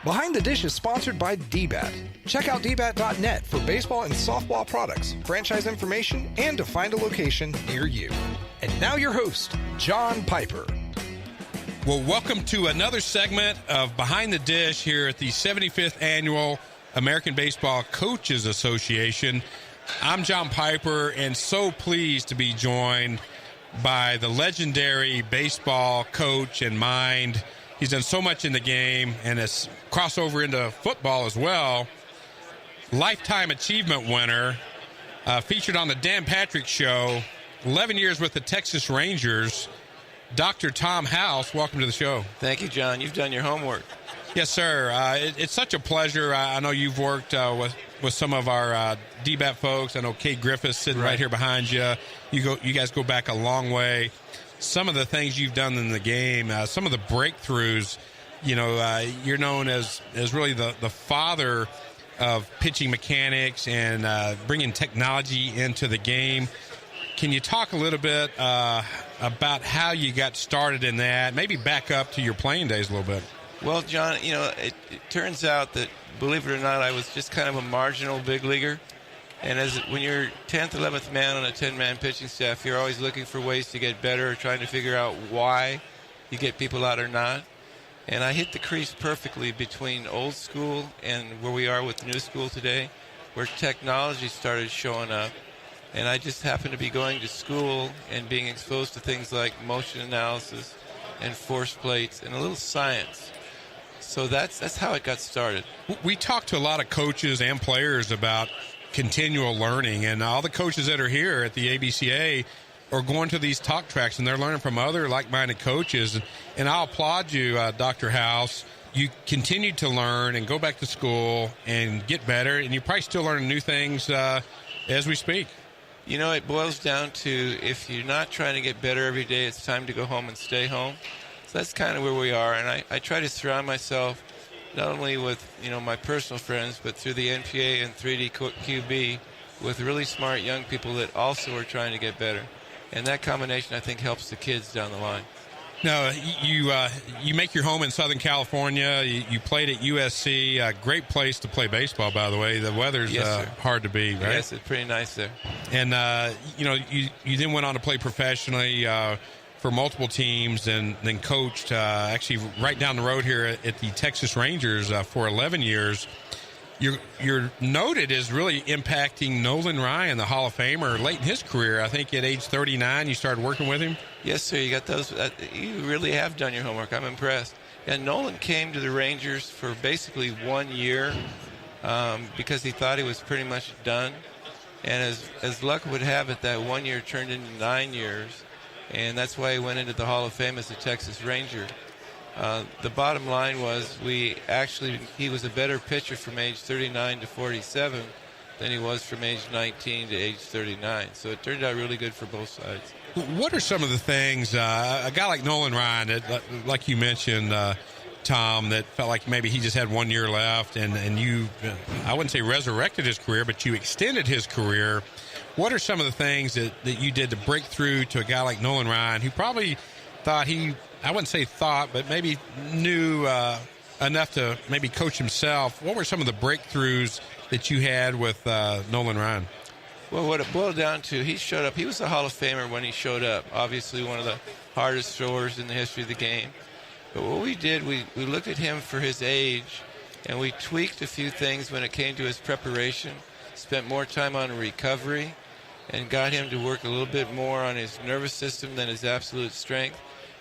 Behind the Dish is sponsored by DBAT. Check out dbat.net for baseball and softball products, franchise information, and to find a location near you. And now your host, John Piper. Well, welcome to another segment of Behind the Dish here at the 75th Annual American Baseball Coaches Association. I'm John Piper, and so pleased to be joined by the legendary baseball coach and mind. He's done so much in the game and has crossed over into football as well. Lifetime Achievement winner, featured on the Dan Patrick Show, 11 years with the Texas Rangers, Dr. Tom House. Welcome to the show. Thank you, John. You've done your homework. Yes, sir. It's such a pleasure. I know you've worked with some of our DBAT folks. I know Kate Griffiths sitting right here behind you. You guys go back a long way. Some of the things you've done in the game, some of the breakthroughs, you're known as really the father of pitching mechanics and bringing technology into the game. Can you talk a little bit about how you got started in that? Maybe back up to your playing days a little bit. Well, John, it turns out that, believe it or not, I was just kind of a marginal big leaguer. And when you're 10th, 11th man on a 10-man pitching staff, you're always looking for ways to get better, or trying to figure out why you get people out or not. And I hit the crease perfectly between old school and where we are with new school today, where technology started showing up. And I just happened to be going to school and being exposed to things like motion analysis and force plates and a little science. So that's how it got started. We talked to a lot of coaches and players about continual learning, and all the coaches that are here at the ABCA are going to these talk tracks, and they're learning from other like-minded coaches. And I'll applaud you, Dr. House. You continue to learn and go back to school and get better, and you're probably still learning new things as we speak. It boils down to, if you're not trying to get better every day, it's time to go home and stay home. So that's kind of where we are, and I try to surround myself not only with my personal friends, but through the NPA and 3D QB with really smart young people that also are trying to get better. And that combination, I think, helps the kids down the line. Now, you make your home in Southern California. You played at USC. A great place to play baseball, by the way. The weather's hard to beat, right? Yes, it's pretty nice there. And, you then went on to play professionally for multiple teams, and then coached actually right down the road here at the Texas Rangers for 11 years. You're noted as really impacting Nolan Ryan, the Hall of Famer, late in his career. I think at age 39 you started working with him. Yes, sir. You got those. You really have done your homework. I'm impressed. And Nolan came to the Rangers for basically 1 year because he thought he was pretty much done. And as luck would have it, that 1 year turned into 9 years. And that's why he went into the Hall of Fame as a Texas Ranger. The bottom line was he was a better pitcher from age 39 to 47 than he was from age 19 to age 39. So it turned out really good for both sides. What are some of the things, a guy like Nolan Ryan, that, like you mentioned, Tom, that felt like maybe he just had 1 year left, and you, I wouldn't say resurrected his career, but you extended his career. What are some of the things that you did to break through to a guy like Nolan Ryan, who probably thought I wouldn't say thought, but maybe knew enough to maybe coach himself? What were some of the breakthroughs that you had with Nolan Ryan? Well, what it boiled down to, he showed up. He was a Hall of Famer when he showed up. Obviously one of the hardest throwers in the history of the game. But what we did, we looked at him for his age, and we tweaked a few things when it came to his preparation, spent more time on recovery, and got him to work a little bit more on his nervous system than his absolute strength.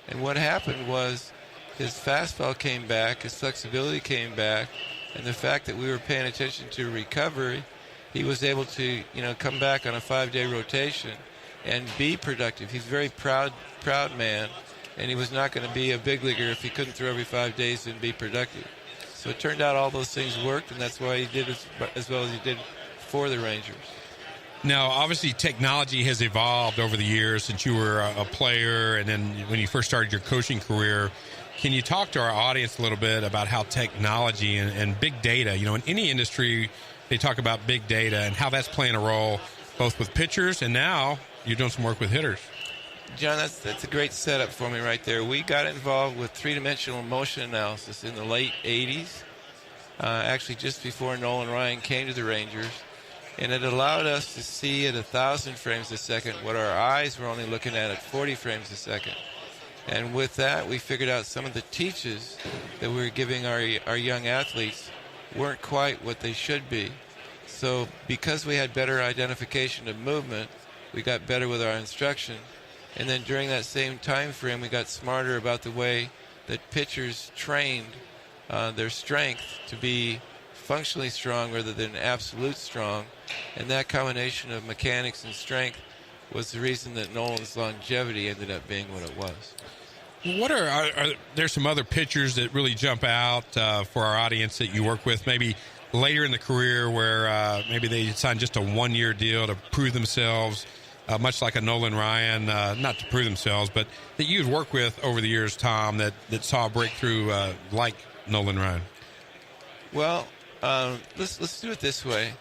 And what happened was his fastball came back, his flexibility came back, and the fact that we were paying attention to recovery, he was able to, come back on a 5-day rotation and be productive. He's a very proud man, and he was not going to be a big leaguer if he couldn't throw every 5 days and be productive. So it turned out all those things worked, and that's why he did as well as he did for the Rangers. Now, obviously, technology has evolved over the years since you were a player, and then when you first started your coaching career. Can you talk to our audience a little bit about how technology and big data, in any industry, they talk about big data and how that's playing a role both with pitchers, and now you're doing some work with hitters. John, that's a great setup for me right there. We got involved with three-dimensional motion analysis in the late 80s, actually just before Nolan Ryan came to the Rangers, and it allowed us to see at 1,000 frames a second what our eyes were only looking at 40 frames a second. And with that, we figured out some of the teaches that we were giving our young athletes weren't quite what they should be. So because we had better identification of movement, we got better with our instruction. And then during that same time frame, we got smarter about the way that pitchers trained their strength to be functionally strong rather than absolute strong. And that combination of mechanics and strength was the reason that Nolan's longevity ended up being what it was. What are there some other pitchers that really jump out for our audience that you work with, maybe later in the career where maybe they signed just a one-year deal to prove themselves, much like a Nolan Ryan, not to prove themselves, but that you've worked with over the years, Tom, that saw a breakthrough like Nolan Ryan? Well, let's do it this way.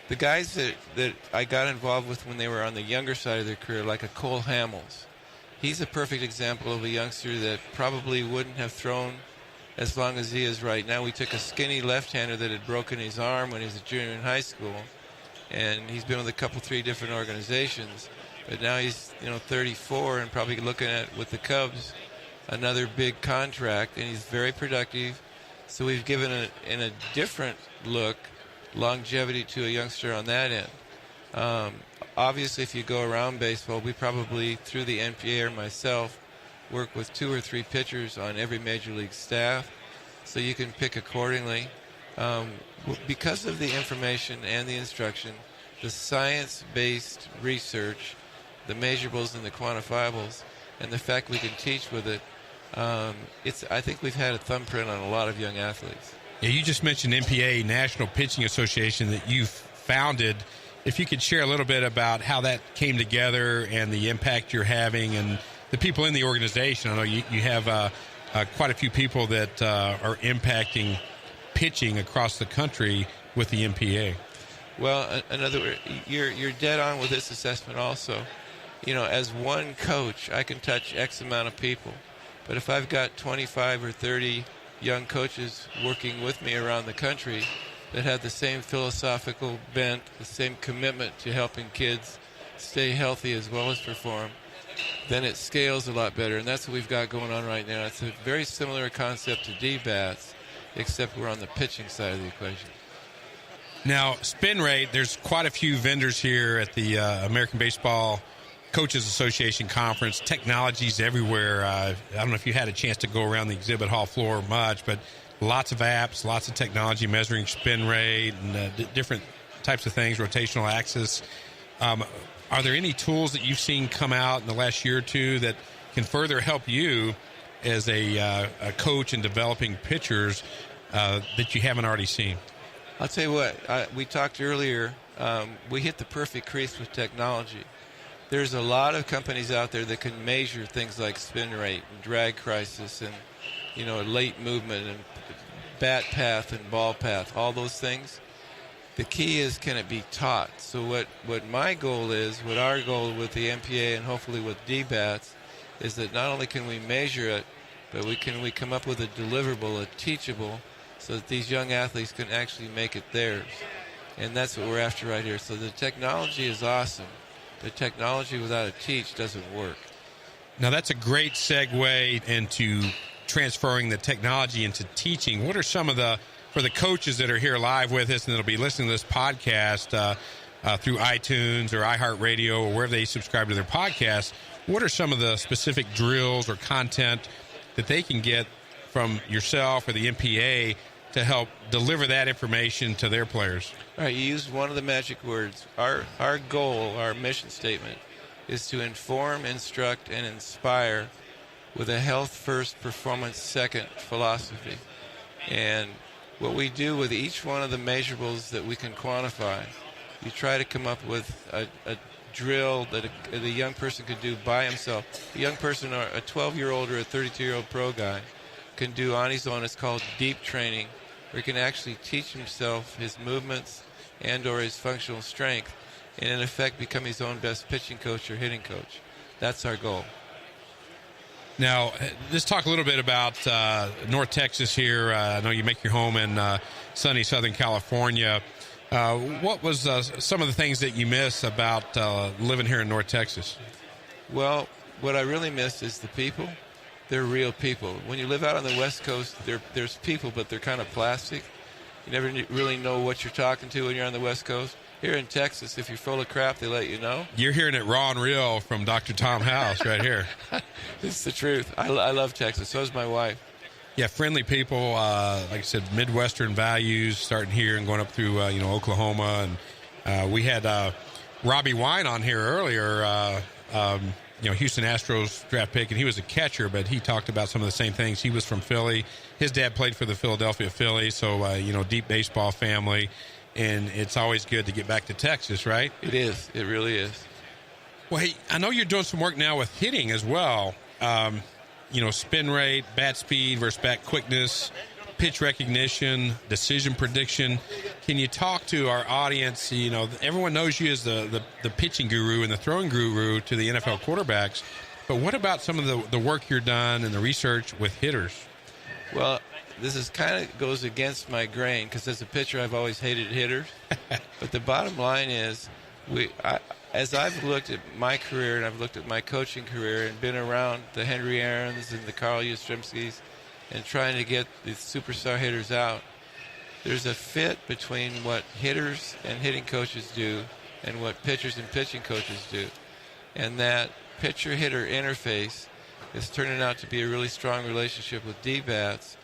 The guys that I got involved with when they were on the younger side of their career, like a Cole Hamels, he's a perfect example of a youngster that probably wouldn't have thrown as long as he is right now. We took a skinny left-hander that had broken his arm when he was a junior in high school, and he's been with three different organizations. But now he's 34 and probably looking at, with the Cubs, another big contract, and he's very productive. So we've given in a different look longevity to a youngster on that end. Obviously, if you go around baseball, we probably, through the NPA or myself, work with 2 or 3 pitchers on every major league staff, so you can pick accordingly. Because of the information and the instruction, the science-based research, the measurables and the quantifiables, and the fact we can teach with it, I think we've had a thumbprint on a lot of young athletes. Yeah, you just mentioned NPA, National Pitching Association, that you've founded. If you could share a little bit about how that came together and the impact you're having and the people in the organization. I know you have quite a few people that are impacting pitching across the country with the NPA. Well, you're dead on with this assessment also. As one coach, I can touch X amount of people. But if I've got 25 or 30 young coaches working with me around the country that have the same philosophical bent, the same commitment to helping kids stay healthy as well as perform, then it scales a lot better. And that's what we've got going on right now. It's a very similar concept to D-bats, except we're on the pitching side of the equation. Now, spin rate, there's quite a few vendors here at the American Baseball Coaches Association Conference. Technology's everywhere. I don't know if you had a chance to go around the exhibit hall floor much, but lots of apps, lots of technology measuring spin rate and different types of things, rotational axis. Are there any tools that you've seen come out in the last year or two that can further help you as a coach in developing pitchers that you haven't already seen? I'll tell you what, we talked earlier, we hit the perfect crease with technology. There's a lot of companies out there that can measure things like spin rate and drag crisis and, late movement and bat path and ball path, all those things. The key is, can it be taught? So what my goal is, what our goal with the MPA and hopefully with D-bats, is that not only can we measure it, but we come up with a deliverable, a teachable, so that these young athletes can actually make it theirs. And that's what we're after right here. So the technology is awesome. The technology without a teach doesn't work. Now that's a great segue into transferring the technology into teaching. What are some of for the coaches that are here live with us and that'll be listening to this podcast through iTunes or iHeartRadio or wherever they subscribe to their podcast, what are some of the specific drills or content that they can get from yourself or the MPA to help deliver that information to their players? All right, you used one of the magic words. Our goal, our mission statement, is to inform, instruct, and inspire with a health first, performance second philosophy. And what we do with each one of the measurables that we can quantify, you try to come up with a drill that a young person could do by himself. A young person, or a 12-year-old or a 32-year-old pro guy, can do on his own. It's called deep training, where he can actually teach himself his movements and or his functional strength, and in effect become his own best pitching coach or hitting coach. That's our goal. Now, let's talk a little bit about North Texas here. I know you make your home in sunny Southern California. What was some of the things that you miss about living here in North Texas? Well, what I really miss is the people. They're real people. When you live out on the West Coast, there's people, but they're kind of plastic. You never really know what you're talking to when you're on the West Coast. Here in Texas, if you're full of crap, they let you know. You're hearing it raw and real from Dr. Tom House right here. It's the truth. I love Texas. So does my wife. Yeah, friendly people. Like I said, Midwestern values, starting here and going up through Oklahoma, and we had Robbie Wine on here earlier. Houston Astros draft pick, and he was a catcher, but he talked about some of the same things. He was from Philly. His dad played for the Philadelphia Phillies, so deep baseball family. And it's always good to get back to Texas, right? It is. It really is. Well, hey, I know you're doing some work now with hitting as well. Spin rate, bat speed versus bat quickness, pitch recognition, decision prediction. Can you talk to our audience? Everyone knows you as the pitching guru and the throwing guru to the NFL quarterbacks. But what about some of the work you're done and the research with hitters? Well, this is kind of goes against my grain because as a pitcher, I've always hated hitters. But the bottom line is, as I've looked at my career and I've looked at my coaching career and been around the Henry Aarons and the Carl Yastrzemskis and trying to get the superstar hitters out, there's a fit between what hitters and hitting coaches do and what pitchers and pitching coaches do. And that pitcher-hitter interface is turning out to be a really strong relationship with D-bats,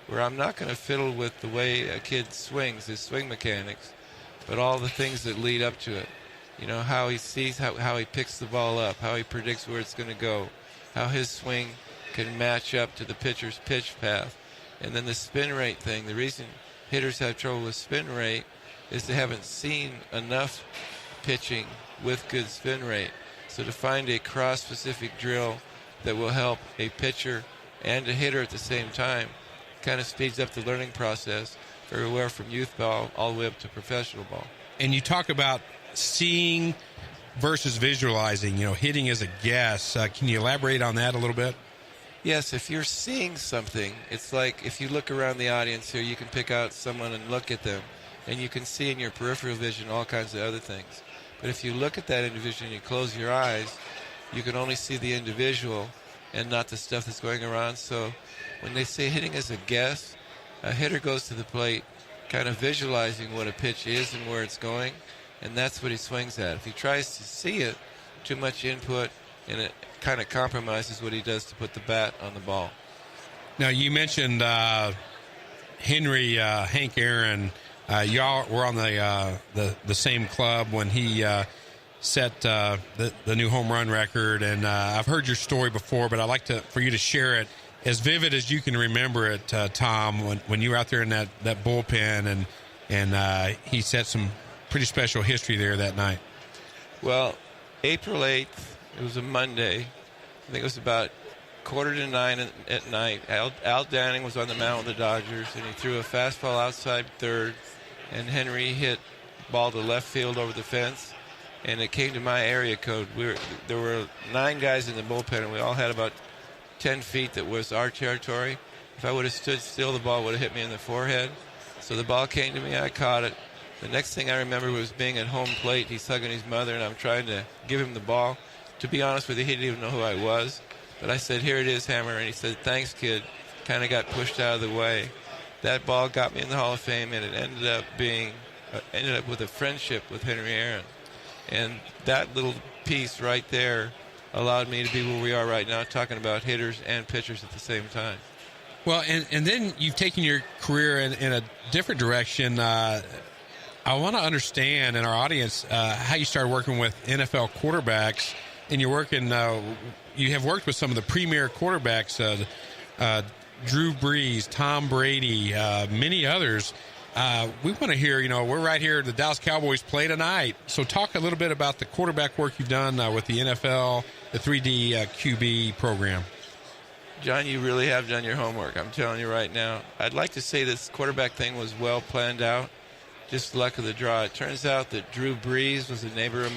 where I'm not going to fiddle with the way a kid swings, his swing mechanics, but all the things that lead up to it. How he sees, how he picks the ball up, how he predicts where it's going to go, how his swing can match up to the pitcher's pitch path. And then the spin rate thing. The reason hitters have trouble with spin rate is they haven't seen enough pitching with good spin rate. So to find a cross-specific drill that will help a pitcher and a hitter at the same time kind of speeds up the learning process for everywhere from youth ball all the way up to professional ball. And you talk about seeing versus visualizing, hitting as a guess. Can you elaborate on that a little bit? Yes, if you're seeing something, it's like if you look around the audience here, you can pick out someone and look at them, and you can see in your peripheral vision all kinds of other things. But if you look at that individual and you close your eyes, you can only see the individual and not the stuff that's going around. So when they say hitting as a guess, a hitter goes to the plate kind of visualizing what a pitch is and where it's going, and that's what he swings at. If he tries to see it, too much input, and it kind of compromises what he does to put the bat on the ball. Now, you mentioned Hank Aaron. Y'all were on the same club when he set the new home run record, and I've heard your story before, but I'd like for you to share it as vivid as you can remember it, Tom, when you were out there in that bullpen, and he set some pretty special history there that night. Well, April 8th, it was a Monday. I think it was about 8:45 at night. Al Downing was on the mound with the Dodgers, and he threw a fastball outside third, and Henry hit ball to left field over the fence, and it came to my area code. There were 9 guys in the bullpen, and we all had about 10 feet that was our territory. If I would have stood still, the ball would have hit me in the forehead. So the ball came to me, I caught it. The next thing I remember was being at home plate. He's hugging his mother, and I'm trying to give him the ball. To be honest with you, he didn't even know who I was. But I said, "Here it is, Hammer." And he said, "Thanks, kid." Kind of got pushed out of the way. That ball got me in the Hall of Fame, and it ended up with a friendship with Henry Aaron. And that little piece right there allowed me to be where we are right now, talking about hitters and pitchers at the same time. Well, and then you've taken your career in a different direction. I want to understand in our audience how you started working with NFL quarterbacks, and you're working. You have worked with some of the premier quarterbacks, Drew Brees, Tom Brady, many others. We want to hear. We're right here. The Dallas Cowboys play tonight, so talk a little bit about the quarterback work you've done with the NFL, the 3D QB program. John, you really have done your homework. I'm telling you right now. I'd like to say this quarterback thing was well planned out. just luck of the draw. It turns out that Drew Brees was a neighbor of